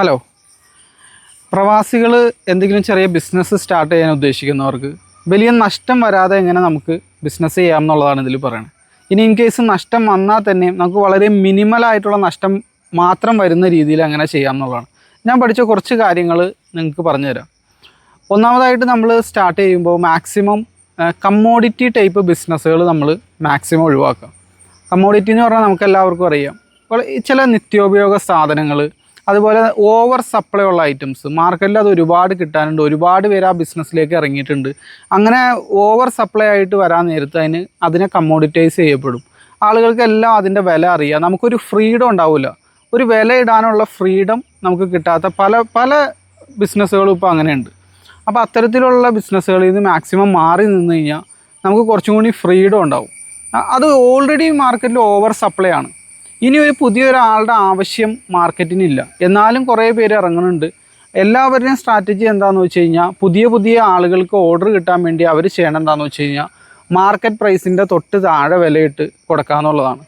Hello. പ്രവാസികൾ എന്തെങ്കിലും ചെറിയ ബിസിനസ് സ്റ്റാർട്ട് ചെയ്യാൻ ഉദ്ദേശിക്കുന്നവർക്ക് വലിയ നഷ്ടം വരാതെ എങ്ങനെ നമുക്ക് ബിസിനസ് ചെയ്യാം എന്നുള്ളതാണ് ഇതിൽ പറയുന്നത്. ഇനി ഇൻ കേസ് നഷ്ടം വന്നാൽ തന്നെ നമുക്ക് വളരെ മിനിമലായിട്ടുള്ള നഷ്ടം മാത്രം വരുന്ന രീതിയിൽ എങ്ങനെ ചെയ്യാം എന്നുള്ളതാണ്. ഞാൻ പഠിച്ച കുറച്ച് കാര്യങ്ങൾ നിങ്ങൾക്ക് പറഞ്ഞുതരാം. ഒന്നാമതായിട്ട് നമ്മൾ സ്റ്റാർട്ട് ചെയ്യുമ്പോൾ മാക്സിമം കമ്മോഡിറ്റി ടൈപ്പ് ബിസിനസ്സുകൾ നമ്മൾ മാക്സിമം ഒഴിവാക്കുക. കമ്മോഡിറ്റി എന്ന് പറഞ്ഞാൽ നമുക്ക് എല്ലാവർക്കും അറിയാം, ചില നിത്യോപയോഗ സാധനങ്ങൾ, അതുപോലെ ഓവർ സപ്ലൈ ഉള്ള ഐറ്റംസ് മാർക്കറ്റിൽ അത് ഒരുപാട് കിട്ടാനുണ്ട്, ഒരുപാട് പേര് ആ ബിസിനസ്സിലേക്ക് ഇറങ്ങിയിട്ടുണ്ട്. അങ്ങനെ ഓവർ സപ്ലൈ ആയിട്ട് വരാൻ നേരത്ത് അതിനെ കമ്മോഡിറ്റൈസ് ചെയ്യപ്പെടും. ആളുകൾക്കെല്ലാം അതിൻ്റെ വില അറിയാം. നമുക്കൊരു ഫ്രീഡം ഉണ്ടാവില്ല, ഒരു വില ഇടാനുള്ള ഫ്രീഡം നമുക്ക് കിട്ടാത്ത പല ബിസിനസ്സുകളും ഇപ്പോൾ അങ്ങനെയുണ്ട്. അപ്പോൾ അത്തരത്തിലുള്ള ബിസിനസ്സുകളിൽ നിന്ന് മാക്സിമം മാറി നിന്ന് കഴിഞ്ഞാൽ നമുക്ക് കുറച്ചും കൂടി ഫ്രീഡം ഉണ്ടാവും. അത് ഓൾറെഡി മാർക്കറ്റിൽ ഓവർ സപ്ലൈ ആണ്. ഇനി ഒരു പുതിയൊരാളുടെ ആവശ്യം മാർക്കറ്റിനില്ല, എന്നാലും കുറേ പേര് ഇറങ്ങുന്നുണ്ട്. എല്ലാവരുടെയും സ്ട്രാറ്റജി എന്താണെന്ന് വെച്ച് കഴിഞ്ഞാൽ പുതിയ ആളുകൾക്ക് ഓർഡർ കിട്ടാൻ വേണ്ടി അവർ ചെയ്യണം എന്താണെന്ന് വെച്ച് കഴിഞ്ഞാൽ മാർക്കറ്റ് പ്രൈസിൻ്റെ തൊട്ട് താഴെ വിലയിട്ട് കൊടുക്കുക എന്നുള്ളതാണ്.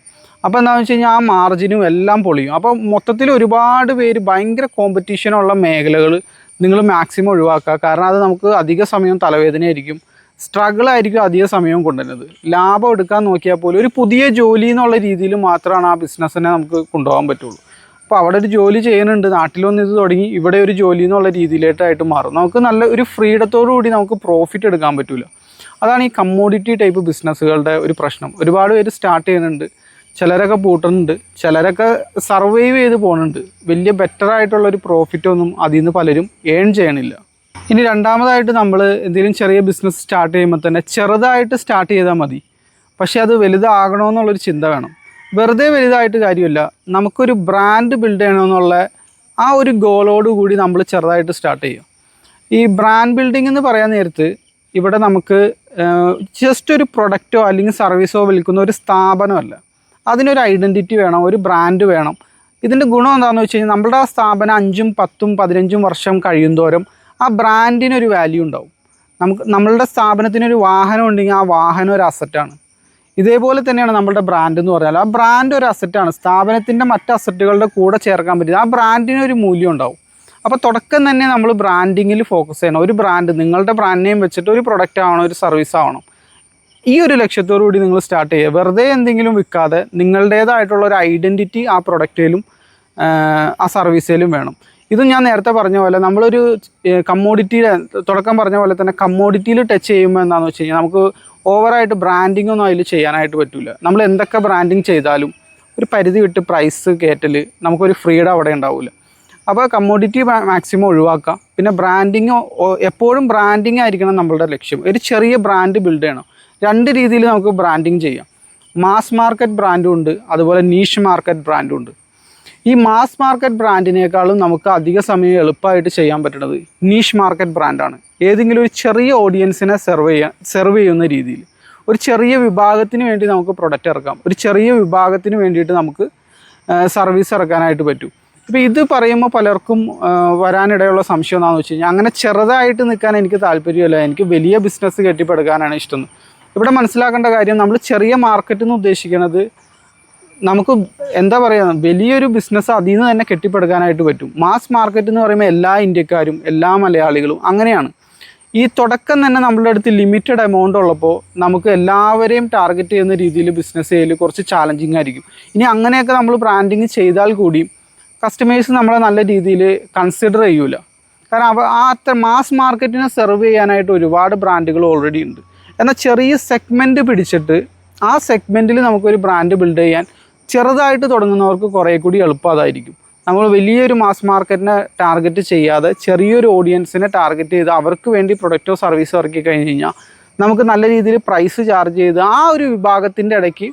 അപ്പോൾ എന്താണെന്ന് വെച്ച് കഴിഞ്ഞാൽ ആ മാർജിനും എല്ലാം പൊളിയും. അപ്പോൾ മൊത്തത്തിൽ ഒരുപാട് പേര്, ഭയങ്കര കോമ്പറ്റീഷനുള്ള മേഖലകൾ നിങ്ങൾ മാക്സിമം ഒഴിവാക്കുക. കാരണം അത് നമുക്ക് അധിക സമയം തലവേദനയായിരിക്കും, സ്ട്രഗിളായിരിക്കും അധിക സമയം കൊണ്ടുവരുന്നത്. ലാഭം എടുക്കാൻ നോക്കിയാൽ പോലും ഒരു പുതിയ ജോലി എന്നുള്ള രീതിയിൽ മാത്രമാണ് ആ ബിസിനസ്സിനെ നമുക്ക് കൊണ്ടുപോകാൻ പറ്റുള്ളൂ. അപ്പോൾ അവിടെ ഒരു ജോലി ചെയ്യുന്നുണ്ട്, നാട്ടിൽ വന്ന് ഇത് തുടങ്ങി ഇവിടെ ഒരു ജോലി എന്നുള്ള രീതിയിലേട്ടായിട്ട് മാറും. നമുക്ക് നല്ല ഒരു ഫ്രീഡത്തോടു കൂടി നമുക്ക് പ്രോഫിറ്റ് എടുക്കാൻ പറ്റില്ല. അതാണ് ഈ കമ്മോഡിറ്റി ടൈപ്പ് ബിസിനസ്സുകളുടെ ഒരു പ്രശ്നം. ഒരുപാട് പേര് സ്റ്റാർട്ട് ചെയ്യുന്നുണ്ട്, ചിലരൊക്കെ പൂട്ടുന്നുണ്ട്, ചിലരൊക്കെ സർവൈവ് ചെയ്ത് പോകുന്നുണ്ട്. വലിയ ബെറ്ററായിട്ടുള്ളൊരു പ്രോഫിറ്റൊന്നും അതിൽ നിന്ന് പലരും ഏൺ ചെയ്യണില്ല. ഇനി രണ്ടാമതായിട്ട് നമ്മൾ എന്തെങ്കിലും ചെറിയ ബിസിനസ് സ്റ്റാർട്ട് ചെയ്യുമ്പോൾ തന്നെ ചെറുതായിട്ട് സ്റ്റാർട്ട് ചെയ്താൽ മതി, പക്ഷേ അത് വലുതാകണമെന്നുള്ളൊരു ചിന്ത വേണം. വെറുതെ വലുതായിട്ട് കാര്യമില്ല, നമുക്കൊരു ബ്രാൻഡ് ബിൽഡ് ചെയ്യണമെന്നുള്ള ആ ഒരു ഗോളോട് കൂടി നമ്മൾ ചെറുതായിട്ട് സ്റ്റാർട്ട് ചെയ്യും. ഈ ബ്രാൻഡ് ബിൽഡിംഗ് എന്ന് പറയാൻ നേരത്ത് ഇവിടെ നമുക്ക് ജസ്റ്റ് ഒരു പ്രൊഡക്റ്റോ അല്ലെങ്കിൽ സർവീസോ വിൽക്കുന്ന ഒരു സ്ഥാപനമല്ല, അതിനൊരു ഐഡൻറ്റിറ്റി വേണം, ഒരു ബ്രാൻഡ് വേണം. ഇതിൻ്റെ ഗുണം എന്താണെന്ന് വെച്ച് കഴിഞ്ഞാൽ നമ്മുടെ ആ സ്ഥാപനം 5, 10, 15 വർഷം കഴിയുന്തോറും ആ ബ്രാൻഡിനൊരു വാല്യൂ ഉണ്ടാവും. നമ്മളുടെ സ്ഥാപനത്തിനൊരു വാഹനം ഉണ്ടെങ്കിൽ ആ വാഹനം ഒരു അസറ്റാണ്. ഇതേപോലെ തന്നെയാണ് നമ്മളുടെ ബ്രാൻഡ് എന്ന് പറഞ്ഞാൽ ആ ബ്രാൻഡ് ഒരു അസറ്റാണ്. സ്ഥാപനത്തിൻ്റെ മറ്റ് അസറ്റുകളുടെ കൂടെ ചേർക്കാൻ പറ്റില്ല, ആ ബ്രാൻഡിനൊരു മൂല്യം ഉണ്ടാവും. അപ്പോൾ തുടക്കം തന്നെ നമ്മൾ ബ്രാൻഡിങ്ങിൽ ഫോക്കസ് ചെയ്യണം. ഒരു ബ്രാൻഡ്, നിങ്ങളുടെ ബ്രാൻഡ് നെയിം വെച്ചിട്ട് ഒരു പ്രൊഡക്റ്റ് ആവണം, ഒരു സർവീസ് ആവണം. ഈ ഒരു ലക്ഷ്യത്തോടു കൂടി നിങ്ങൾ സ്റ്റാർട്ട് ചെയ്യുക. വെറുതെ എന്തെങ്കിലും വിൽക്കാതെ നിങ്ങളുടേതായിട്ടുള്ള ഒരു ഐഡൻറ്റിറ്റി ആ പ്രൊഡക്റ്റിലും ആ സർവീസിലും വേണം. ഇത് ഞാൻ നേരത്തെ പറഞ്ഞ പോലെ നമ്മളൊരു കമ്മോഡിറ്റിയിൽ, തുടക്കം പറഞ്ഞ പോലെ തന്നെ കമ്മോഡിറ്റിയിൽ ടച്ച് ചെയ്യുമ്പോൾ എന്താണെന്ന് വെച്ച് കഴിഞ്ഞാൽ നമുക്ക് ഓവറായിട്ട് ബ്രാൻഡിങ് ഒന്നും അതിൽ ചെയ്യാനായിട്ട് പറ്റില്ല. നമ്മൾ എന്തൊക്കെ ബ്രാൻഡിങ് ചെയ്താലും ഒരു പരിധി വിട്ട് പ്രൈസ് കയറ്റൽ, നമുക്കൊരു ഫ്രീഡം അവിടെ ഉണ്ടാവില്ല. അപ്പോൾ കമ്മോഡിറ്റി മാക്സിമം ഒഴിവാക്കുക. പിന്നെ ബ്രാൻഡിങ്, എപ്പോഴും ബ്രാൻഡിങ് ആയിരിക്കണം നമ്മളുടെ ലക്ഷ്യം. ഒരു ചെറിയ ബ്രാൻഡ് ബിൽഡ് ചെയ്യണം. 2 രീതിയിൽ നമുക്ക് ബ്രാൻഡിങ് ചെയ്യാം. മാസ് മാർക്കറ്റ് ബ്രാൻഡും ഉണ്ട്, അതുപോലെ നീഷ് മാർക്കറ്റ് ബ്രാൻഡും ഉണ്ട്. ഈ മാസ് മാർക്കറ്റ് ബ്രാൻഡിനേക്കാളും നമുക്ക് അധിക സമയം എളുപ്പമായിട്ട് ചെയ്യാൻ പറ്റുന്നത് നീഷ് മാർക്കറ്റ് ബ്രാൻഡാണ്. ഏതെങ്കിലും ഒരു ചെറിയ ഓഡിയൻസിനെ സെർവ് ചെയ്യുന്ന രീതിയിൽ ഒരു ചെറിയ വിഭാഗത്തിന് വേണ്ടി നമുക്ക് പ്രൊഡക്റ്റ് ഇറക്കാം, ഒരു ചെറിയ വിഭാഗത്തിന് വേണ്ടിയിട്ട് നമുക്ക് സർവീസ് ഇറക്കാനായിട്ട് പറ്റും. ഇപ്പോൾ ഇത് പറയുമ്പോൾ പലർക്കും വരാനിടയുള്ള സംശയം എന്താണെന്ന് വെച്ച് കഴിഞ്ഞാൽ അങ്ങനെ ചെറുതായിട്ട് നിൽക്കാൻ എനിക്ക് താല്പര്യമില്ല, എനിക്ക് വലിയ ബിസിനസ് കെട്ടിപ്പടുക്കാനാണ് ഇഷ്ടം. ഇവിടെ മനസ്സിലാക്കേണ്ട കാര്യം, നമ്മൾ ചെറിയ മാർക്കറ്റ് എന്ന് ഉദ്ദേശിക്കുന്നത് നമുക്ക് എന്താ പറയുക, വലിയൊരു ബിസിനസ് അതിൽ നിന്ന് തന്നെ കെട്ടിപ്പടുക്കാനായിട്ട് പറ്റും. മാസ് മാർക്കറ്റ് എന്ന് പറയുമ്പോൾ എല്ലാ ഇന്ത്യക്കാരും, എല്ലാ മലയാളികളും അങ്ങനെയാണ്. ഈ തുടക്കം തന്നെ നമ്മളുടെ അടുത്ത് ലിമിറ്റഡ് എമൗണ്ട് ഉള്ളപ്പോൾ നമുക്ക് എല്ലാവരെയും ടാർഗറ്റ് ചെയ്യുന്ന രീതിയിൽ ബിസിനസ് ചെയ്യൽ കുറച്ച് ചാലഞ്ചിങ് ആയിരിക്കും. ഇനി അങ്ങനെയൊക്കെ നമ്മൾ ബ്രാൻഡിങ് ചെയ്താൽ കൂടി കസ്റ്റമേഴ്സ് നമ്മളെ നല്ല രീതിയിൽ കൺസിഡർ ചെയ്യൂല. കാരണം ആ മാസ് മാർക്കറ്റിനെ സെർവ് ചെയ്യാനായിട്ട് ഒരുപാട് ബ്രാൻഡുകൾ ഓൾറെഡി ഉണ്ട്. എന്നാൽ ചെറിയ സെഗ്മെൻറ്റ് പിടിച്ചിട്ട് ആ സെഗ്മെൻറ്റിൽ നമുക്കൊരു ബ്രാൻഡ് ബിൽഡ് ചെയ്യാൻ ചെറുതായിട്ട് തുടങ്ങുന്നവർക്ക് കുറേ കൂടി എളുപ്പം അതായിരിക്കും. നമ്മൾ വലിയൊരു മാസ് മാർക്കറ്റിനെ ടാർഗറ്റ് ചെയ്യാതെ ചെറിയൊരു ഓഡിയൻസിനെ ടാർഗറ്റ് ചെയ്ത് അവർക്ക് വേണ്ടി പ്രൊഡക്റ്റോ സർവീസോ ഇറക്കി കഴിഞ്ഞ് കഴിഞ്ഞാൽ നമുക്ക് നല്ല രീതിയിൽ പ്രൈസ് ചാർജ് ചെയ്ത് ആ ഒരു വിഭാഗത്തിൻ്റെ ഇടയ്ക്ക്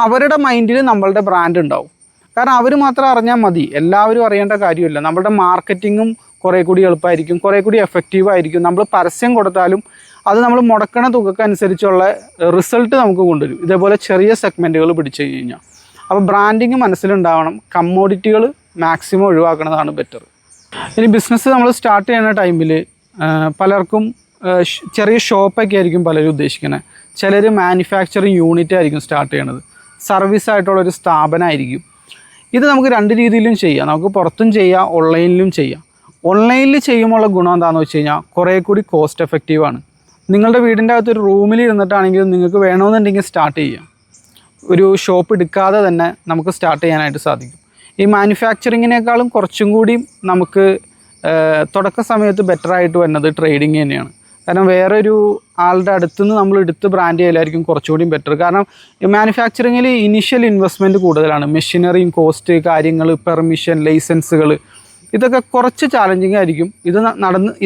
അവരുടെ മൈൻഡിൽ നമ്മളുടെ ബ്രാൻഡ് ഉണ്ടാവും. കാരണം അവർ മാത്രം അറിഞ്ഞാൽ മതി, എല്ലാവരും അറിയേണ്ട കാര്യമില്ല. നമ്മളുടെ മാർക്കറ്റിങ്ങും കുറേ കൂടി എളുപ്പമായിരിക്കും, കുറേ കൂടി എഫക്റ്റീവായിരിക്കും. നമ്മൾ പരസ്യം കൊടുത്താലും അത് നമ്മൾ മുടക്കണ തുകക്കനുസരിച്ചുള്ള റിസൾട്ട് നമുക്ക് കൊണ്ടുവരും, ഇതേപോലെ ചെറിയ സെഗ്മെൻറ്റുകൾ പിടിച്ചു കഴിഞ്ഞാൽ. അപ്പോൾ ബ്രാൻഡിങ് മനസ്സിലുണ്ടാവണം, കമ്മോഡിറ്റികൾ മാക്സിമം ഒഴിവാക്കുന്നതാണ് ബെറ്റർ. ഇനി ബിസിനസ് നമ്മൾ സ്റ്റാർട്ട് ചെയ്യുന്ന ടൈമിൽ പലർക്കും ചെറിയ ഷോപ്പൊക്കെ ആയിരിക്കും പലരും ഉദ്ദേശിക്കുന്നത്. ചിലർ മാനുഫാക്ചറിങ് യൂണിറ്റ് ആയിരിക്കും സ്റ്റാർട്ട് ചെയ്യണത്, സർവീസായിട്ടുള്ളൊരു സ്ഥാപനമായിരിക്കും. ഇത് നമുക്ക് രണ്ട് രീതിയിലും ചെയ്യാം. നമുക്ക് പുറത്തും ചെയ്യാം, ഓൺലൈനിലും ചെയ്യാം. ഓൺലൈനിൽ ചെയ്യുമ്പോഴുള്ള ഗുണം എന്താണെന്ന് വെച്ച് കഴിഞ്ഞാൽ കുറേ കൂടി കോസ്റ്റ് എഫക്റ്റീവാണ്. നിങ്ങളുടെ വീടിൻ്റെ അകത്തൊരു റൂമിൽ ഇരുന്നിട്ടാണെങ്കിലും നിങ്ങൾക്ക് വേണമെന്നുണ്ടെങ്കിൽ സ്റ്റാർട്ട് ചെയ്യാം. ഒരു ഷോപ്പ് എടുക്കാതെ തന്നെ നമുക്ക് സ്റ്റാർട്ട് ചെയ്യാനായിട്ട് സാധിക്കും. ഈ മാനുഫാക്ചറിങ്ങിനേക്കാളും കുറച്ചും കൂടി നമുക്ക് തുടക്ക സമയത്ത് ബെറ്ററായിട്ട് വരുന്നത് ട്രേഡിങ് തന്നെയാണ്. കാരണം വേറൊരു ആളുടെ അടുത്തുനിന്ന് നമ്മൾ എടുത്ത് ബ്രാൻഡ് ചെയ്യലായിരിക്കും കുറച്ചുകൂടി ബെറ്റർ. കാരണം ഈ മാനുഫാക്ചറിങ്ങിൽ ഇനിഷ്യൽ ഇൻവെസ്റ്റ്മെൻറ്റ് കൂടുതലാണ്. മെഷീനറിയും കോസ്റ്റ്, കാര്യങ്ങൾ, പെർമിഷൻ, ലൈസൻസുകൾ, ഇതൊക്കെ കുറച്ച് ചാലഞ്ചിങ് ആയിരിക്കും.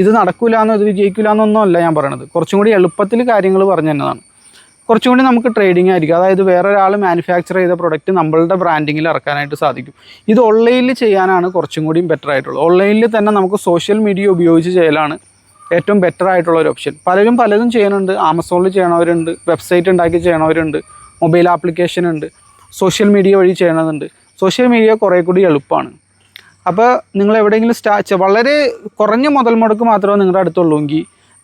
ഇത് നടക്കില്ല എന്നോ ഇത് വിജയിക്കില്ല എന്നൊന്നും അല്ല ഞാൻ പറയണത്. കുറച്ചും കൂടി എളുപ്പത്തിൽ കാര്യങ്ങൾ പറഞ്ഞു തന്നതാണ്. കുറച്ചും കൂടി നമുക്ക് ട്രേഡിംഗ് ആയിരിക്കും. അതായത് വേറൊരാൾ മാനുഫാക്ചർ ചെയ്ത പ്രൊഡക്റ്റ് നമ്മളുടെ ബ്രാൻഡിങ്ങിൽ ഇറക്കാനായിട്ട് സാധിക്കും. ഇത് ഓൺലൈനിൽ ചെയ്യാനാണ് കുറച്ചും കൂടി ബെറ്റർ ആയിട്ടുള്ളത്. ഓൺലൈനിൽ തന്നെ നമുക്ക് സോഷ്യൽ മീഡിയ ഉപയോഗിച്ച് ചെയ്യലാണ് ഏറ്റവും ബെറ്റർ ആയിട്ടുള്ള ഒരു ഓപ്ഷൻ. പലതും ചെയ്യുന്നുണ്ട്. ആമസോണിൽ ചെയ്യണവരുണ്ട്, വെബ്സൈറ്റ് ഉണ്ടാക്കി ചെയ്യണവരുണ്ട്, മൊബൈൽ ആപ്ലിക്കേഷൻ ഉണ്ട്, സോഷ്യൽ മീഡിയ വഴി ചെയ്യണതുണ്ട്. സോഷ്യൽ മീഡിയ കുറേ കൂടി എളുപ്പമാണ്. അപ്പോൾ നിങ്ങൾ എവിടെയെങ്കിലും വളരെ കുറഞ്ഞ മുതൽ മുടക്ക് മാത്രമേ നിങ്ങളുടെ അടുത്തുള്ളൂ എങ്കിൽ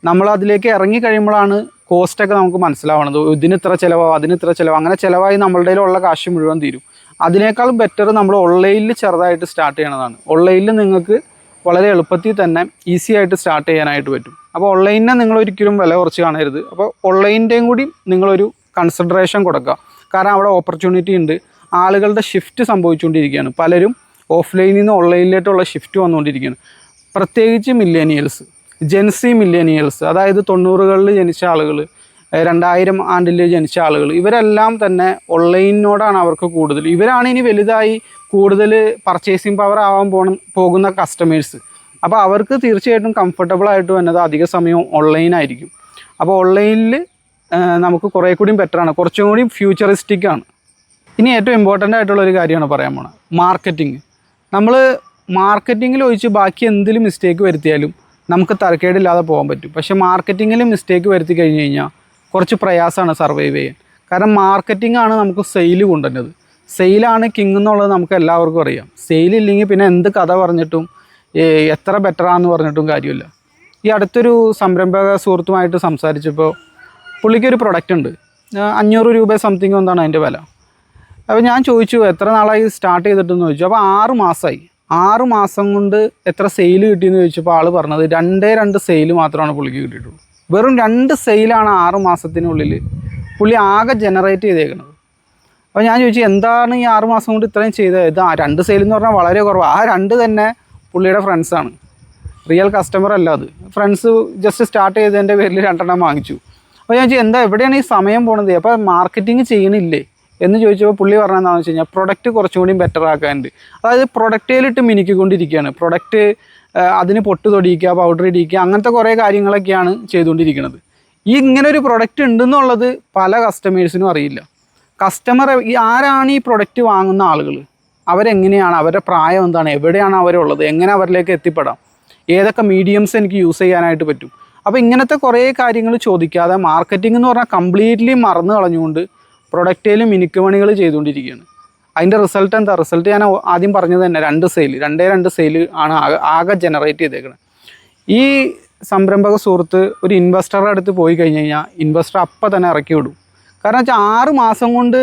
നമ്മൾ അതിലേക്ക് ഇറങ്ങി കഴിയുമ്പോഴാണ് കോസ്റ്റൊക്കെ നമുക്ക് മനസ്സിലാവണത്. ഇതിന് ഇത്ര ചിലവാകും, അതിന് ഇത്ര ചിലവ്, അങ്ങനെ ചിലവായി നമ്മളുടെ ഉള്ള കാശ് മുഴുവൻ തീരും. അതിനേക്കാൾ ബെറ്റർ നമ്മൾ ഓൺലൈനിൽ ചെറുതായിട്ട് സ്റ്റാർട്ട് ചെയ്യണതാണ്. ഓൺലൈനിൽ നിങ്ങൾക്ക് വളരെ എളുപ്പത്തിൽ തന്നെ ഈസി ആയിട്ട് സ്റ്റാർട്ട് ചെയ്യാനായിട്ട് പറ്റും. അപ്പോൾ ഓൺലൈനിനെ നിങ്ങൾ ഒരിക്കലും വില കുറച്ച് കാണരുത്. അപ്പോൾ ഓൺലൈനിൻ്റെയും കൂടി നിങ്ങളൊരു കൺസിഡറേഷൻ കൊടുക്കുക. കാരണം അവിടെ ഓപ്പർച്യൂണിറ്റി ഉണ്ട്. ആളുകളുടെ ഷിഫ്റ്റ് സംഭവിച്ചുകൊണ്ടിരിക്കുകയാണ്. പലരും ഓഫ്ലൈനിൽ നിന്ന് ഓൺലൈനിലേക്കുള്ള ഷിഫ്റ്റ് വന്നുകൊണ്ടിരിക്കുകയാണ്. പ്രത്യേകിച്ച് മില്ലേനിയൽസ്, ജെൻസി മില്ലേനിയൽസ്, അതായത് 90കളിൽ ജനിച്ച ആളുകൾ, 2000 ആണ്ടിൽ ജനിച്ച ആളുകൾ, ഇവരെല്ലാം തന്നെ ഓൺലൈനിനോടാണ് അവർക്ക് കൂടുതൽ. ഇവരാണ് ഇനി വലുതായി കൂടുതൽ പർച്ചേസിങ് പവർ ആവാൻ പോകുന്ന കസ്റ്റമേഴ്സ്. അപ്പോൾ അവർക്ക് തീർച്ചയായിട്ടും കംഫർട്ടബിളായിട്ട് വന്നത് അധിക സമയവും ഓൺലൈനായിരിക്കും. അപ്പോൾ ഓൺലൈനിൽ നമുക്ക് കുറേ കൂടിയും ബെറ്ററാണ്, കുറച്ചും കൂടി ഫ്യൂച്ചറിസ്റ്റിക്കാണ്. ഇനി ഏറ്റവും ഇമ്പോർട്ടൻ്റ് ആയിട്ടുള്ളൊരു കാര്യമാണ് പറയാൻ പോണത്, മാർക്കറ്റിംഗ്. നമ്മൾ മാർക്കറ്റിങ്ങിൽ ഒഴിച്ച് ബാക്കി എന്തെങ്കിലും മിസ്റ്റേക്ക് വരുത്തിയാലും നമുക്ക് തരക്കേടില്ലാതെ പോകാൻ പറ്റും. പക്ഷേ മാർക്കറ്റിങ്ങിൽ മിസ്റ്റേക്ക് വരുത്തി കഴിഞ്ഞ് കഴിഞ്ഞാൽ കുറച്ച് പ്രയാസമാണ് സർവൈവ് ചെയ്യാൻ. കാരണം മാർക്കറ്റിംഗ് ആണ് നമുക്ക് സെയിൽ കൊണ്ടുവരുന്നത്. സെയിലാണ് കിങ് എന്നുള്ളത് നമുക്ക് എല്ലാവർക്കും അറിയാം. സെയിലില്ലെങ്കിൽ പിന്നെ എന്ത് കഥ പറഞ്ഞിട്ടും എത്ര ബെറ്ററാന്ന് പറഞ്ഞിട്ടും കാര്യമില്ല. ഈ അടുത്തൊരു സംരംഭക സുഹൃത്തുമായിട്ട് സംസാരിച്ചപ്പോൾ പുള്ളിക്കൊരു പ്രൊഡക്റ്റ് ഉണ്ട്, 500 രൂപ സംതിങ് എന്താണ് അതിൻ്റെ വില. അപ്പോൾ ഞാൻ ചോദിച്ചു എത്ര നാളായി സ്റ്റാർട്ട് ചെയ്തിട്ടെന്ന് ചോദിച്ചു. അപ്പോൾ 6 മാസമായി. 6 മാസം കൊണ്ട് എത്ര സെയിൽ കിട്ടിയെന്ന് ചോദിച്ചപ്പോൾ ആൾ പറഞ്ഞത് 2 സെയിൽ മാത്രമാണ് പുള്ളിക്ക് കിട്ടിയിട്ടുള്ളൂ. വെറും 2 സെയിലാണ് 6 മാസത്തിനുള്ളിൽ പുള്ളി ആകെ ജനറേറ്റ് ചെയ്തേക്കുന്നത്. അപ്പോൾ ഞാൻ ചോദിച്ചു എന്താണ് ഈ 6 മാസം കൊണ്ട് ഇത്രയും ചെയ്തത്? ഇത് 2 സെയിൽ എന്ന് പറഞ്ഞാൽ വളരെ കുറവ്. ആ 2 തന്നെ പുള്ളിയുടെ ഫ്രണ്ട്സാണ്, റിയൽ കസ്റ്റമർ അല്ല. അത് ഫ്രണ്ട്സ് ജസ്റ്റ് സ്റ്റാർട്ട് ചെയ്തതിൻ്റെ പേരിൽ 2 വാങ്ങിച്ചു. അപ്പോൾ ഞാൻ ചോദിച്ചു എന്താ എവിടെയാണ് ഈ സമയം പോണത്? അപ്പോൾ മാർക്കറ്റിംഗ് ചെയ്യണില്ലേ എന്ന് ചോദിച്ചപ്പോൾ പുള്ളി പറഞ്ഞതെന്താണെന്ന് വെച്ച് കഴിഞ്ഞാൽ പ്രൊഡക്റ്റ് കുറച്ചും കൂടി ബെറ്റർ ആക്കാനുണ്ട്. അതായത് പ്രൊഡക്റ്റിലിട്ട് മിനുക്കിക്കൊണ്ടിരിക്കുകയാണ്. പ്രൊഡക്റ്റ് അതിന് പൊട്ട് തൊടിയിക്കുക, പൗഡർ ഇടിക്കുക, അങ്ങനത്തെ കുറേ കാര്യങ്ങളൊക്കെയാണ് ചെയ്തുകൊണ്ടിരിക്കുന്നത്. ഈ ഇങ്ങനെ ഒരു പ്രൊഡക്റ്റ് ഉണ്ടെന്നുള്ളത് പല കസ്റ്റമേഴ്സിനും അറിയില്ല. ആരാണ് ഈ പ്രൊഡക്റ്റ് വാങ്ങുന്ന ആളുകൾ, അവരെങ്ങനെയാണ്, അവരുടെ പ്രായം എന്താണ്, എവിടെയാണ് അവരുള്ളത്, എങ്ങനെ അവരിലേക്ക് എത്തിപ്പെടാം, ഏതൊക്കെ മീഡിയംസ് എനിക്ക് യൂസ് ചെയ്യാനായിട്ട് പറ്റും. അപ്പോൾ ഇങ്ങനത്തെ കുറേ കാര്യങ്ങൾ ചോദിക്കാതെ മാർക്കറ്റിംഗ് എന്ന് പറഞ്ഞാൽ കംപ്ലീറ്റ്ലി മറന്നു കളഞ്ഞുകൊണ്ട് പ്രൊഡക്റ്റിൽ മിനുക്കുമണികൾ ചെയ്തുകൊണ്ടിരിക്കുകയാണ്. അതിൻ്റെ റിസൾട്ട് എന്താ? റിസൾട്ട് ഞാൻ ആദ്യം പറഞ്ഞത് തന്നെ 2 സെയിൽ ആണ് ആകെ ജനറേറ്റ് ചെയ്തേക്കുന്നത്. ഈ സംരംഭക സുഹൃത്ത് ഒരു ഇൻവെസ്റ്ററുടെ അടുത്ത് പോയി കഴിഞ്ഞ് കഴിഞ്ഞാൽ ഇൻവെസ്റ്റർ അപ്പം തന്നെ ഇറക്കി വിടും. കാരണം വെച്ചാൽ 6 മാസം കൊണ്ട്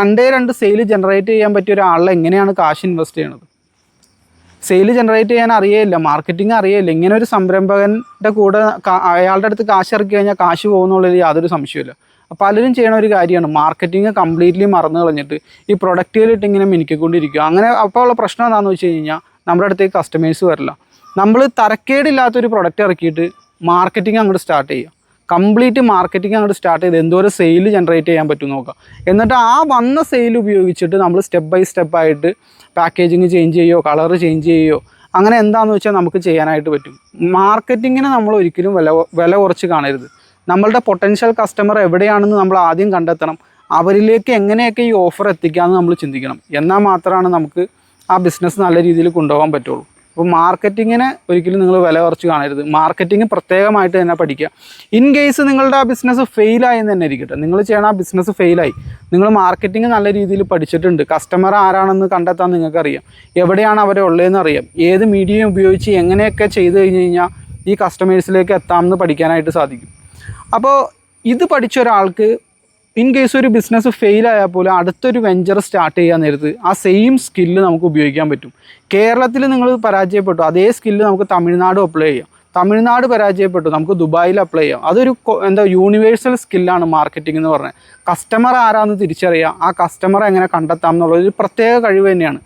2 സെയിൽ ജനറേറ്റ് ചെയ്യാൻ പറ്റിയ ഒരാളെ എങ്ങനെയാണ് കാശ് ഇൻവെസ്റ്റ് ചെയ്യണത്? സെയിൽ ജനറേറ്റ് ചെയ്യാൻ അറിയില്ല, മാർക്കറ്റിംഗ് അറിയില്ല. ഇങ്ങനെ ഒരു സംരംഭകൻ്റെ കൂടെ അയാളുടെ അടുത്ത് കാശ് ഇറക്കി കഴിഞ്ഞാൽ കാശ് പോകുന്നുള്ളതിൽ യാതൊരു സംശയമില്ല. പലരും ചെയ്യണ ഒരു കാര്യമാണ് മാർക്കറ്റിംഗ് കംപ്ലീറ്റ്ലി മറന്നു കളഞ്ഞിട്ട് ഈ പ്രൊഡക്റ്റുകളിട്ട് ഇങ്ങനെ മിനുക്കിക്കൊണ്ടിരിക്കുക. അങ്ങനെ അപ്പോൾ ഉള്ള പ്രശ്നം എന്താണെന്ന് വെച്ച് കഴിഞ്ഞാൽ നമ്മുടെ അടുത്തേക്ക് കസ്റ്റമേഴ്സ് വരില്ല. നമ്മൾ തരക്കേടില്ലാത്തൊരു പ്രൊഡക്റ്റ് ഇറക്കിയിട്ട് മാർക്കറ്റിംഗ് അങ്ങോട്ട് സ്റ്റാർട്ട് ചെയ്യുക. കംപ്ലീറ്റ് മാർക്കറ്റിംഗ് അങ്ങോട്ട് സ്റ്റാർട്ട് ചെയ്ത് എന്തോരം സെയിൽ ജനറേറ്റ് ചെയ്യാൻ പറ്റും നോക്കുക. എന്നിട്ട് ആ വന്ന സെയിൽ ഉപയോഗിച്ചിട്ട് നമ്മൾ സ്റ്റെപ്പ് ബൈ സ്റ്റെപ്പായിട്ട് പാക്കേജിങ് ചേഞ്ച് ചെയ്യുകയോ കളർ ചേഞ്ച് ചെയ്യുകയോ അങ്ങനെ എന്താണെന്ന് വെച്ചാൽ നമുക്ക് ചെയ്യാനായിട്ട് പറ്റും. മാർക്കറ്റിങ്ങിനെ നമ്മൾ ഒരിക്കലും വില കുറച്ച് കാണരുത്. നമ്മളുടെ പൊട്ടൻഷ്യൽ കസ്റ്റമർ എവിടെയാണെന്ന് നമ്മൾ ആദ്യം കണ്ടെത്തണം. അവരിലേക്ക് എങ്ങനെയൊക്കെ ഈ ഓഫർ എത്തിക്കാമെന്ന് നമ്മൾ ചിന്തിക്കണം. എന്നാൽ മാത്രമാണ് നമുക്ക് ആ ബിസിനസ് നല്ല രീതിയിൽ കൊണ്ടുപോകാൻ പറ്റുള്ളൂ. അപ്പോൾ മാർക്കറ്റിങ്ങിനെ ഒരിക്കലും നിങ്ങൾ വില കുറച്ച് കാണരുത്. മാർക്കറ്റിംഗ് പ്രത്യേകമായിട്ട് തന്നെ പഠിക്കുക. ഇൻ കേസ് നിങ്ങളുടെ ആ ബിസിനസ് ഫെയിലായി എന്ന് തന്നെ ഇരിക്കട്ടെ, നിങ്ങൾ ചെയ്യണ ആ ബിസിനസ് ഫെയിലായി, നിങ്ങൾ മാർക്കറ്റിംഗ് നല്ല രീതിയിൽ പഠിച്ചിട്ടുണ്ട്, കസ്റ്റമർ ആരാണെന്ന് കണ്ടെത്താൻ നിങ്ങൾക്കറിയാം, എവിടെയാണ് അവരെ ഉള്ളതെന്ന് അറിയാം, ഏത് മീഡിയം ഉപയോഗിച്ച് എങ്ങനെയൊക്കെ ചെയ്ത് കഴിഞ്ഞ് കഴിഞ്ഞാൽ ഈ കസ്റ്റമേഴ്സിലേക്ക് എത്താമെന്ന് പഠിക്കാനായിട്ട് സാധിക്കും. അപ്പോൾ ഇത് പഠിച്ച ഒരാൾക്ക് ഇൻ കേസ് ഒരു ബിസിനസ് ഫെയിൽ ആയാൽ പോലും അടുത്തൊരു വെഞ്ചർ സ്റ്റാർട്ട് ചെയ്യാൻ നേരത്ത് ആ സെയിം സ്കില്ല് നമുക്ക് ഉപയോഗിക്കാൻ പറ്റും. കേരളത്തിൽ നിങ്ങൾ പരാജയപ്പെട്ടു, അതേ സ്കില്ല് നമുക്ക് തമിഴ്നാടും അപ്ലൈ ചെയ്യാം. തമിഴ്നാട് പരാജയപ്പെട്ടു, നമുക്ക് ദുബായിൽ അപ്ലൈ ചെയ്യാം. അതൊരു യൂണിവേഴ്സൽ സ്കില്ലാണ് മാർക്കറ്റിംഗ് എന്ന് പറഞ്ഞത്. കസ്റ്റമർ ആരാന്ന് തിരിച്ചറിയാം, ആ കസ്റ്റമറെ എങ്ങനെ കണ്ടെത്താം എന്നുള്ളൊരു പ്രത്യേക കഴിവ് തന്നെയാണ്.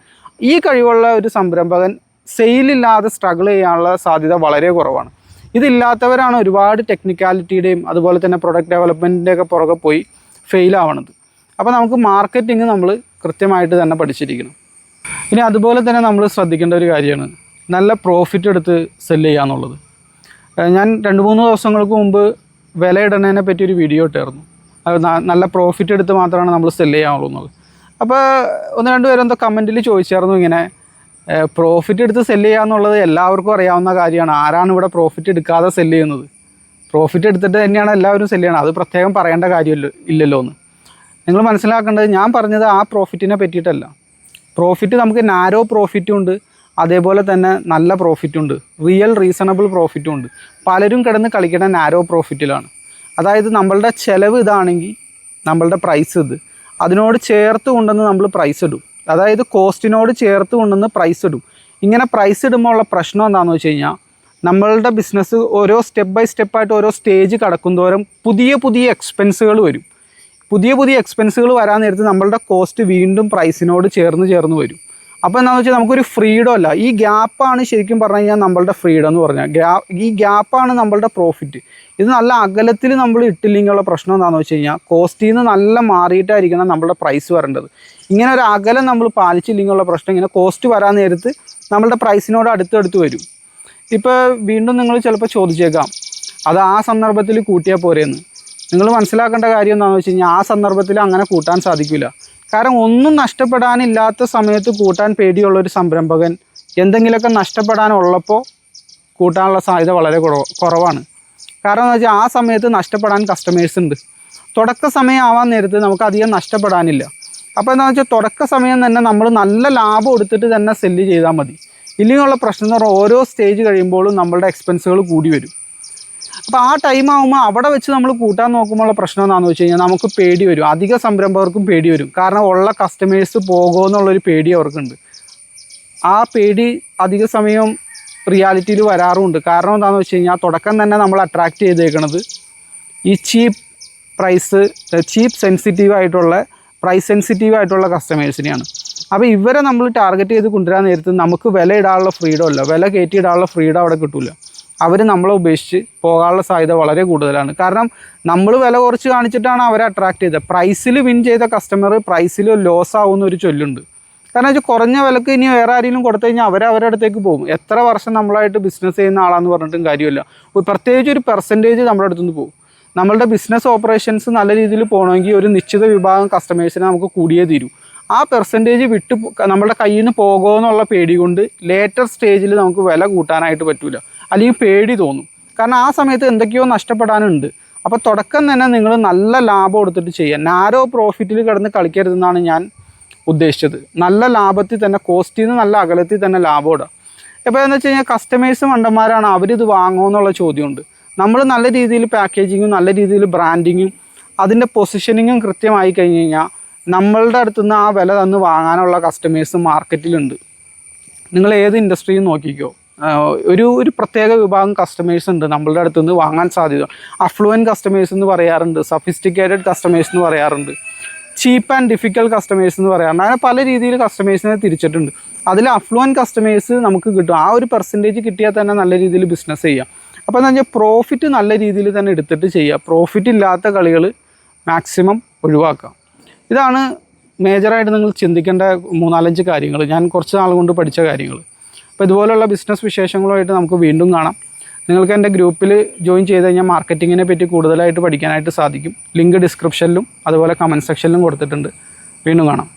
ഈ കഴിവുള്ള ഒരു സംരംഭകൻ സെയിലില്ലാതെ സ്ട്രഗിൾ ചെയ്യാനുള്ള സാധ്യത വളരെ കുറവാണ്. ഇതില്ലാത്തവരാണ് ഒരുപാട് ടെക്നിക്കാലിറ്റിയുടെയും അതുപോലെ തന്നെ പ്രൊഡക്റ്റ് ഡെവലപ്മെൻറ്റിൻ്റെയൊക്കെ പുറകെ പോയി ഫെയിൽ ആവണത്. അപ്പോൾ നമുക്ക് മാർക്കറ്റിംഗ് നമ്മൾ കൃത്യമായിട്ട് തന്നെ പഠിച്ചിരിക്കണം. ഇനി അതുപോലെ തന്നെ നമ്മൾ ശ്രദ്ധിക്കേണ്ട ഒരു കാര്യമാണ് നല്ല പ്രോഫിറ്റ് എടുത്ത് സെല്ല് ചെയ്യുക എന്നുള്ളത്. ഞാൻ 2-3 ദിവസങ്ങൾക്ക് മുമ്പ് വില ഇടുന്നതിനെ പറ്റി ഒരു വീഡിയോ ഇട്ടായിരുന്നു. അത് നല്ല പ്രോഫിറ്റ് എടുത്ത് മാത്രമാണ് നമ്മൾ സെല്ല് ചെയ്യാനുള്ളൂ എന്നുള്ളത്. അപ്പോൾ 1-2 പേരെന്തോ കമൻറ്റിൽ ചോദിച്ചായിരുന്നു ഇങ്ങനെ പ്രോഫിറ്റ് എടുത്ത് സെല്ല് ചെയ്യുക എന്നുള്ളത് എല്ലാവർക്കും അറിയാവുന്ന കാര്യമാണ്. ആരാണ് ഇവിടെ പ്രോഫിറ്റ് എടുക്കാതെ സെല്ല് ചെയ്യുന്നത്? പ്രോഫിറ്റ് എടുത്തിട്ട് തന്നെയാണ് എല്ലാവരും സെല്ല് ചെയ്യണം, അത് പ്രത്യേകം പറയേണ്ട ഇല്ലല്ലോ എന്ന്. നിങ്ങൾ മനസ്സിലാക്കേണ്ടത്, ഞാൻ പറഞ്ഞത് ആ പ്രോഫിറ്റിനെ പറ്റിയിട്ടല്ല. പ്രോഫിറ്റ് നമുക്ക് നാരോ പ്രോഫിറ്റും ഉണ്ട്, അതേപോലെ തന്നെ നല്ല പ്രോഫിറ്റും ഉണ്ട്, റിയൽ റീസണബിൾ പ്രോഫിറ്റും ഉണ്ട്. പലരും കിടന്ന് കളിക്കുന്ന നാരോ പ്രോഫിറ്റിലാണ്. അതായത് നമ്മളുടെ ചിലവ് ഇതാണെങ്കിൽ നമ്മളുടെ പ്രൈസ് ഇത്, അതിനോട് ചേർത്ത് കൊണ്ടുവന്ന് നമ്മൾ പ്രൈസ് ഇടും. അതായത് കോസ്റ്റിനോട് ചേർത്ത് കൊണ്ടുവന്ന് പ്രൈസ് ഇടും. ഇങ്ങനെ പ്രൈസ് ഇടുമ്പോൾ ഉള്ള പ്രശ്നം എന്താണെന്ന് വെച്ച് കഴിഞ്ഞാൽ, നമ്മളുടെ ബിസിനസ് ഓരോ സ്റ്റെപ്പ് ബൈ സ്റ്റെപ്പായിട്ട് ഓരോ സ്റ്റേജ് കടക്കുന്തോറും പുതിയ എക്സ്പെൻസുകൾ വരും. പുതിയ എക്സ്പെൻസുകൾ വരാൻ നേരത്ത് നമ്മളുടെ കോസ്റ്റ് വീണ്ടും പ്രൈസിനോട് ചേർന്ന് വരും. അപ്പോൾ എന്താണെന്ന് വെച്ചാൽ നമുക്കൊരു ഫ്രീഡം അല്ല. ഈ ഗ്യാപ്പാണ് ശരിക്കും പറഞ്ഞു കഴിഞ്ഞാൽ നമ്മളുടെ ഫ്രീഡം എന്ന് പറഞ്ഞാൽ. ഈ ഗ്യാപ്പാണ് നമ്മളുടെ പ്രോഫിറ്റ്. ഇത് നല്ല അകലത്തിൽ നമ്മൾ ഇട്ടില്ലെങ്കിലുള്ള പ്രശ്നം എന്താണെന്ന് വെച്ച് കഴിഞ്ഞാൽ, കോസ്റ്റിൽ നിന്ന് നല്ല മാറിയിട്ടായിരിക്കണം നമ്മളുടെ പ്രൈസ് വരേണ്ടത്. ഇങ്ങനെ ഒരു അകലം നമ്മൾ പാലിച്ചില്ലെങ്കിലുള്ള പ്രശ്നം, ഇങ്ങനെ കോസ്റ്റ് വരാൻ നേരത്ത് നമ്മളുടെ പ്രൈസിനോട് അടുത്തടുത്ത് വരും. ഇപ്പോൾ വീണ്ടും നിങ്ങൾ ചിലപ്പോൾ ചോദിച്ചേക്കാം, അത് ആ സന്ദർഭത്തിൽ കൂട്ടിയാൽ പോരെയെന്ന്. നിങ്ങൾ മനസ്സിലാക്കേണ്ട കാര്യം എന്താണെന്ന് വെച്ച് കഴിഞ്ഞാൽ, ആ സന്ദർഭത്തിൽ അങ്ങനെ കൂട്ടാൻ സാധിക്കില്ല. കാരണം ഒന്നും നഷ്ടപ്പെടാനില്ലാത്ത സമയത്ത് കൂട്ടാൻ പേടിയുള്ളൊരു സംരംഭകൻ എന്തെങ്കിലുമൊക്കെ നഷ്ടപ്പെടാനുള്ളപ്പോൾ കൂട്ടാനുള്ള സാധ്യത വളരെ കുറവാണ്. കാരണം എന്ന് വെച്ചാൽ ആ സമയത്ത് നഷ്ടപ്പെടാൻ കസ്റ്റമേഴ്സ് ഉണ്ട്. തുടക്ക സമയം ആവാൻ നേരത്ത് നമുക്ക് അധികം നഷ്ടപ്പെടാനില്ല. അപ്പോൾ എന്താണെന്ന് വെച്ചാൽ തുടക്ക സമയം തന്നെ നമ്മൾ നല്ല ലാഭം എടുത്തിട്ട് തന്നെ സെല്ല് ചെയ്താൽ മതി. ഇല്ലെങ്കിലുള്ള പ്രശ്നം എന്ന് പറഞ്ഞാൽ ഓരോ സ്റ്റേജ് കഴിയുമ്പോഴും നമ്മളുടെ എക്സ്പെൻസുകൾ കൂടി വരും. അപ്പോൾ ആ ടൈം ആകുമ്പോൾ അവിടെ വെച്ച് നമ്മൾ കൂട്ടാൻ നോക്കുമ്പോഴുള്ള പ്രശ്നം എന്താണെന്ന് വെച്ച് കഴിഞ്ഞാൽ, നമുക്ക് പേടി വരും. അധിക സംരംഭകർക്കും പേടി വരും. കാരണം ഉള്ള കസ്റ്റമേഴ്സ് പോകുമോ എന്നുള്ളൊരു പേടി അവർക്കുണ്ട്. ആ പേടി അധിക സമയം റിയാലിറ്റിയിൽ വരാറുമുണ്ട്. കാരണം എന്താണെന്ന് വെച്ച് കഴിഞ്ഞാൽ, തുടക്കം തന്നെ നമ്മൾ അട്രാക്റ്റ് ചെയ്തേക്കുന്നത് ഈ ചീപ്പ് സെൻസിറ്റീവ് ആയിട്ടുള്ള കസ്റ്റമേഴ്സിനെയാണ്. അപ്പോൾ ഇവരെ നമ്മൾ ടാർഗറ്റ് ചെയ്ത് കൊണ്ടുവരാൻ നേരത്ത് നമുക്ക് വില ഇടാനുള്ള ഫ്രീഡം ഇല്ല, വില കയറ്റി ഇടാനുള്ള ഫ്രീഡം അവിടെ കിട്ടില്ല. അവർ നമ്മളെ ഉപേക്ഷിച്ച് പോകാനുള്ള സാധ്യത വളരെ കൂടുതലാണ്. കാരണം നമ്മൾ വില കുറച്ച് കാണിച്ചിട്ടാണ് അവരെ അട്രാക്റ്റ് ചെയ്തത്. പ്രൈസിൽ വിൻ ചെയ്ത കസ്റ്റമർ പ്രൈസിൽ ലോസ് ആവുന്ന ഒരു ചൊല്ലുണ്ട്. കാരണം വെച്ചാൽ കുറഞ്ഞ വിലക്ക് ഇനി വേറെ ആരെങ്കിലും കൊടുത്തു കഴിഞ്ഞാൽ അവരുടെ അടുത്തേക്ക് പോകും. എത്ര വർഷം നമ്മളായിട്ട് ബിസിനസ് ചെയ്യുന്ന ആളാന്ന് പറഞ്ഞിട്ടും കാര്യമില്ല. പ്രത്യേകിച്ച് ഒരു പെർസെൻറ്റേജ് നമ്മുടെ അടുത്തുനിന്ന് പോകും. നമ്മളുടെ ബിസിനസ് ഓപ്പറേഷൻസ് നല്ല രീതിയിൽ പോകണമെങ്കിൽ ഒരു നിശ്ചിത വിഭാഗം കസ്റ്റമേഴ്സിനെ നമുക്ക് കൂടിയേ തീരൂ. ആ പെർസെൻറ്റേജ് വിട്ട് നമ്മുടെ കയ്യിൽ നിന്ന് പോകുമോ എന്നുള്ള പേടി കൊണ്ട് ലേറ്റർ സ്റ്റേജിൽ നമുക്ക് വില കൂട്ടാനായിട്ട് പറ്റില്ല, അല്ലെങ്കിൽ പേടി തോന്നും. കാരണം ആ സമയത്ത് എന്തൊക്കെയോ നഷ്ടപ്പെടാനുണ്ട്. അപ്പോൾ തുടക്കം തന്നെ നിങ്ങൾ നല്ല ലാഭം എടുത്തിട്ട് ചെയ്യുക. നാരോ പ്രോഫിറ്റിൽ കിടന്ന് കളിക്കരുതെന്നാണ് ഞാൻ ഉദ്ദേശിച്ചത്. നല്ല ലാഭത്തിൽ തന്നെ, കോസ്റ്റിൽ നിന്ന് നല്ല അകലത്തിൽ തന്നെ ലാഭം ഇടുക. ഇപ്പോൾ എന്ന് വെച്ച് കഴിഞ്ഞാൽ കസ്റ്റമേഴ്സ് മണ്ടന്മാരാണ്, അവരിത് വാങ്ങുമോ എന്നുള്ള ചോദ്യമുണ്ട്. നമ്മൾ നല്ല രീതിയിൽ പാക്കേജിങ്ങും നല്ല രീതിയിൽ ബ്രാൻഡിങ്ങും അതിൻ്റെ പൊസിഷനിങ്ങും കൃത്യമായി കഴിഞ്ഞ് കഴിഞ്ഞാൽ നമ്മളുടെ അടുത്തുനിന്ന് ആ വില തന്ന് വാങ്ങാനുള്ള കസ്റ്റമേഴ്സ് മാർക്കറ്റിലുണ്ട്. നിങ്ങൾ ഏത് ഇൻഡസ്ട്രിയും നോക്കിക്കോ, ഒരു പ്രത്യേക വിഭാഗം കസ്റ്റമേഴ്സ് ഉണ്ട് നമ്മളുടെ അടുത്തുനിന്ന് വാങ്ങാൻ സാധ്യത. അഫ്ലുവൻറ്റ് കസ്റ്റമേഴ്സ് എന്ന് പറയാറുണ്ട്, സഫിസ്റ്റിക്കേറ്റഡ് കസ്റ്റമേഴ്സ് എന്ന് പറയാറുണ്ട്, ചീപ്പ് ആൻഡ് ഡിഫിക്കൽട്ട് കസ്റ്റമേഴ്സ് എന്ന് പറയാറുണ്ട്. അങ്ങനെ പല രീതിയിൽ കസ്റ്റമേഴ്സിനെ തിരിച്ചിട്ടുണ്ട്. അതിൽ അഫ്ലുവൻറ്റ് കസ്റ്റമേഴ്സ് നമുക്ക് കിട്ടും. ആ ഒരു പെർസെൻറ്റേജ് കിട്ടിയാൽ തന്നെ നല്ല രീതിയിൽ ബിസിനസ് ചെയ്യാം. അപ്പോൾ എന്താ വെച്ചാൽ പ്രോഫിറ്റ് നല്ല രീതിയിൽ തന്നെ എടുത്തിട്ട് ചെയ്യുക. പ്രോഫിറ്റ് ഇല്ലാത്ത കളികൾ മാക്സിമം ഒഴിവാക്കാം. ഇതാണ് മേജറായിട്ട് നിങ്ങൾ ചിന്തിക്കേണ്ട 3-4 കാര്യങ്ങൾ, ഞാൻ കുറച്ച് നാൾ കൊണ്ട് പഠിച്ച കാര്യങ്ങൾ. അപ്പോൾ ഇതുപോലുള്ള ബിസിനസ് വിശേഷങ്ങളുമായിട്ട് നമുക്ക് വീണ്ടും കാണാം. നിങ്ങൾക്ക് എൻ്റെ ഗ്രൂപ്പിൽ ജോയിൻ ചെയ്ത് കഴിഞ്ഞാൽ മാർക്കറ്റിങ്ങിനെ പറ്റി കൂടുതലായിട്ട് പഠിക്കാനായിട്ട് സാധിക്കും. ലിങ്ക് ഡിസ്ക്രിപ്ഷനിലും അതുപോലെ കമൻറ്റ് സെക്ഷനിലും കൊടുത്തിട്ടുണ്ട്. വീണ്ടും കാണാം.